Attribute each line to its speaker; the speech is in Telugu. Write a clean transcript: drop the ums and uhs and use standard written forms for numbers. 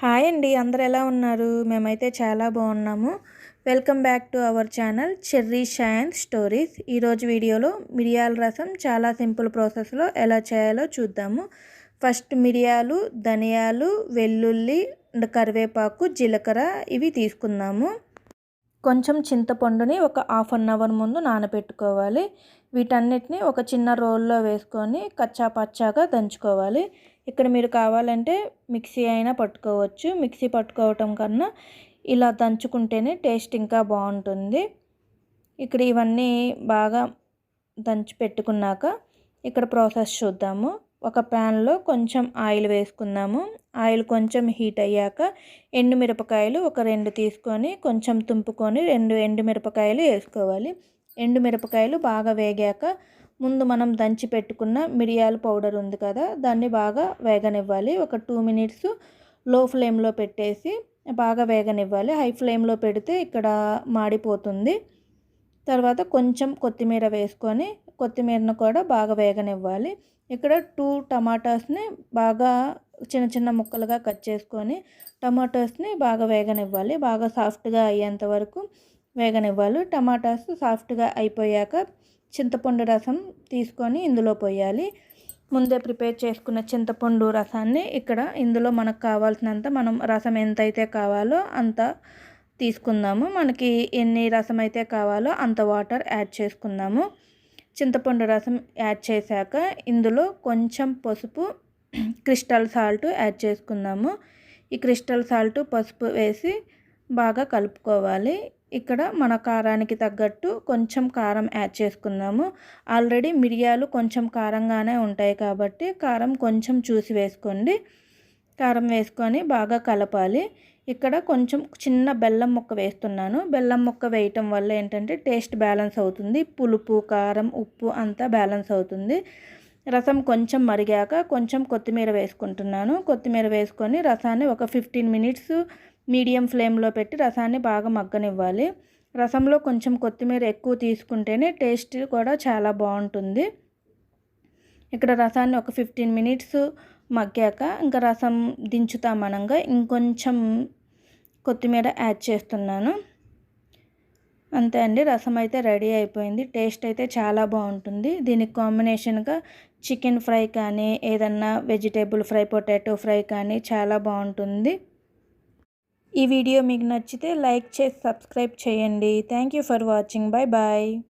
Speaker 1: హాయ్ అండి, అందరూ ఎలా ఉన్నారు? మేమైతే చాలా బాగున్నాము. Welcome back to our channel cherry shine stories. ఈరోజు వీడియోలో మిరియాల రసం చాలా సింపుల్ ప్రాసెస్లో ఎలా చేయాలో చూద్దాము. ఫస్ట్ మిరియాలు, ధనియాలు, వెల్లుల్లి, కరివేపాకు, జీలకర్ర ఇవి తీసుకుందాము. కొంచెం చింతపండుని ఒక హాఫ్ అన్ అవర్ ముందు నానబెట్టుకోవాలి. వీటన్నిటిని ఒక చిన్న రోల్లో వేసుకొని కచ్చా పచ్చాగా దంచుకోవాలి. ఇక్కడ మీరు కావాలంటే మిక్సీ అయినా పట్టుకోవచ్చు. మిక్సీ పట్టుకోవటం కన్నా ఇలా దంచుకుంటేనే టేస్ట్ ఇంకా బాగుంటుంది. ఇక్కడ ఇవన్నీ బాగా దంచి పెట్టుకున్నాక ఇక్కడ ప్రాసెస్ చూద్దాము. ఒక ప్యాన్లో కొంచెం ఆయిల్ వేసుకుందాము. ఆయిల్ కొంచెం హీట్ అయ్యాక ఎండుమిరపకాయలు ఒక 2 తీసుకొని కొంచెం తుంపుకొని 2 ఎండుమిరపకాయలు వేసుకోవాలి. ఎండుమిరపకాయలు బాగా వేగాక ముందు మనం దంచి పెట్టుకున్న మిరియాల పౌడర్ ఉంది కదా, దాన్ని బాగా వేగనివ్వాలి. ఒక 2 మినిట్స్ లో ఫ్లేమ్లో పెట్టేసి బాగా వేగనివ్వాలి. హై ఫ్లేమ్లో పెడితే ఇక్కడ మాడిపోతుంది. తర్వాత కొంచెం కొత్తిమీర వేసుకొని కొత్తిమీరను కూడా బాగా వేగనివ్వాలి. ఇక్కడ 2 టమాటాస్ని బాగా చిన్న చిన్న ముక్కలుగా కట్ చేసుకొని టమాటాస్ని బాగా వేగనివ్వాలి. బాగా సాఫ్ట్గా అయ్యేంత వరకు వేగనివ్వాలి. టమాటాస్ సాఫ్ట్గా అయిపోయాక చింతపండు రసం తీసుకొని ఇందులో పోయాలి. ముందే ప్రిపేర్ చేసుకున్న చింతపండు రసాన్ని ఇక్కడ ఇందులో మనకు కావాల్సినంత మనం రసం ఎంతైతే కావాలో అంత తీసుకుందాము. మనకి ఎన్ని రసం అయితే కావాలో అంత వాటర్ యాడ్ చేసుకుందాము. చింతపండు రసం యాడ్ చేశాక ఇందులో కొంచెం పసుపు, క్రిస్టల్ సాల్ట్ యాడ్ చేసుకుందాము. ఈ క్రిస్టల్ సాల్ట్, పసుపు వేసి బాగా కలుపుకోవాలి. ఇక్కడ మన కారానికి తగ్గట్టు కొంచెం కారం యాడ్ చేసుకుందాము. ఆల్రెడీ మిరియాలు కొంచెం కారంగానే ఉంటాయి కాబట్టి కారం కొంచెం చూసి వేసుకోండి. కారం వేసుకొని బాగా కలపాలి. ఇక్కడ కొంచెం చిన్న బెల్లం ముక్క వేస్తున్నాను. బెల్లం ముక్క వేయటం వల్ల ఏంటంటే టేస్ట్ బ్యాలెన్స్ అవుతుంది. పులుపు, కారం, ఉప్పు అంతా బ్యాలెన్స్ అవుతుంది. రసం కొంచెం మరిగాక కొంచెం కొత్తిమీర వేసుకుంటున్నాను. కొత్తిమీర వేసుకొని రసాన్ని ఒక 15 మినిట్స్ మీడియం ఫ్లేమ్లో పెట్టి రసాన్ని బాగా మగ్గనివ్వాలి. రసంలో కొంచెం కొత్తిమీర ఎక్కువ తీసుకుంటేనే టేస్ట్ కూడా చాలా బాగుంటుంది. ఇక్కడ రసాన్ని ఒక 15 మినిట్స్ మగ్గాక ఇంకా రసం దించుతామనగా ఇంకొంచెం కొత్తిమీర యాడ్ చేస్తున్నాను. అంతే అండి, రసం అయితే రెడీ అయిపోయింది. టేస్ట్ అయితే చాలా బాగుంటుంది. దీనికి కాంబినేషన్గా చికెన్ ఫ్రై కానీ ఏదన్నా వెజిటేబుల్ ఫ్రై, పొటాటో ఫ్రై కానీ చాలా బాగుంటుంది. ఈ వీడియో మీకు నచ్చితే లైక్ చేసి సబ్స్క్రైబ్ చేయండి. Thank you for watching. Bye bye.